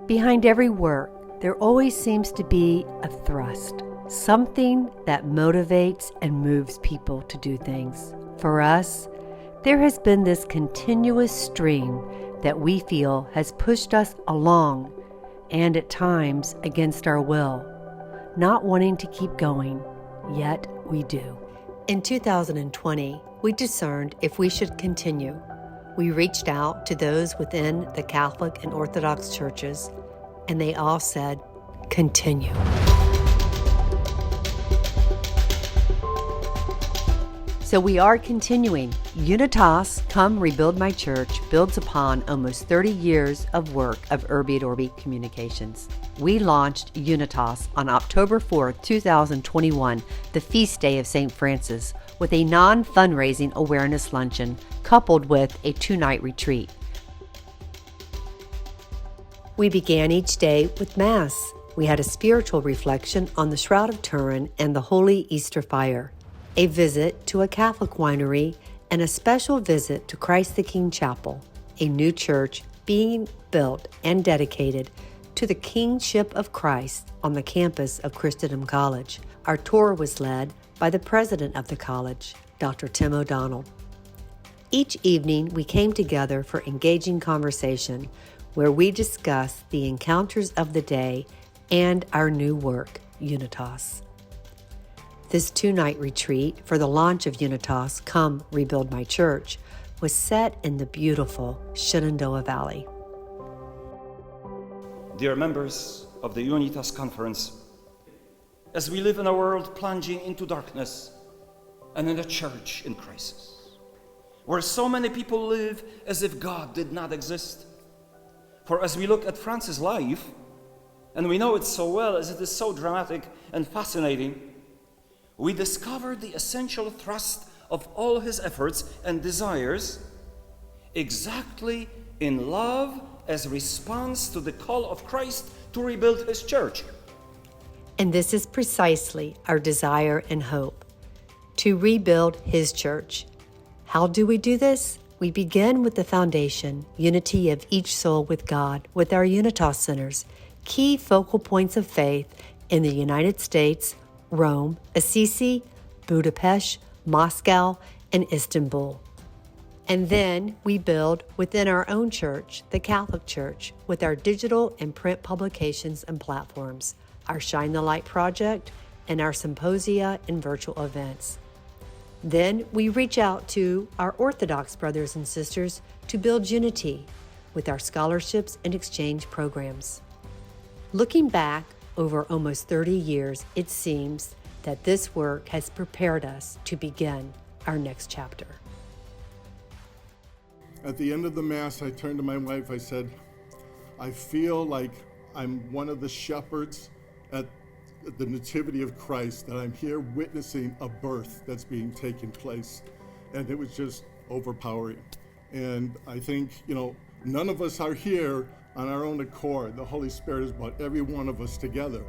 Behind every work, there always seems to be a thrust, something that motivates and moves people to do things. For us, there has been this continuous stream that we feel has pushed us along, and at times against our will, not wanting to keep going, yet we do. In 2020, we discerned if we should continue. We reached out to those within the Catholic and Orthodox churches, and they all said, continue. So we are continuing. Unitas, Come Rebuild My Church, builds upon almost 30 years of work of Urbi and Orbi Communications. We launched Unitas on October 4th, 2021, the feast day of St. Francis, with a non-fundraising awareness luncheon coupled with a 2-night retreat. We began each day with Mass. We had a spiritual reflection on the Shroud of Turin and the Holy Easter Fire, a visit to a Catholic winery, and a special visit to Christ the King Chapel, a new church being built and dedicated to the Kingship of Christ on the campus of Christendom College. Our tour was led by the president of the college, Dr. Tim O'Donnell. Each evening, we came together for engaging conversation where we discussed the encounters of the day and our new work, Unitas. This 2-night retreat for the launch of Unitas, Come Rebuild My Church, was set in the beautiful Shenandoah Valley. Dear members of the Unitas Conference, as we live in a world plunging into darkness and in a church in crisis, where so many people live as if God did not exist. For as we look at Francis' life, and we know it so well as it is so dramatic and fascinating, we discover the essential thrust of all his efforts and desires exactly in love as response to the call of Christ to rebuild his church. And this is precisely our desire and hope, to rebuild his church. How do we do this? We begin with the foundation, unity of each soul with God, with our Unitas centers, key focal points of faith in the United States, Rome, Assisi, Budapest, Moscow, and Istanbul. And then we build within our own church, the Catholic Church, with our digital and print publications and platforms, our Shine the Light project, and our symposia and virtual events. Then we reach out to our Orthodox brothers and sisters to build unity with our scholarships and exchange programs. Looking back over almost 30 years, it seems that this work has prepared us to begin our next chapter. At the end of the Mass, I turned to my wife, I said, I feel like I'm one of the shepherds at the Nativity of Christ, that I'm here witnessing a birth that's being taken place. And it was just overpowering. And I think, none of us are here on our own accord. The Holy Spirit has brought every one of us together.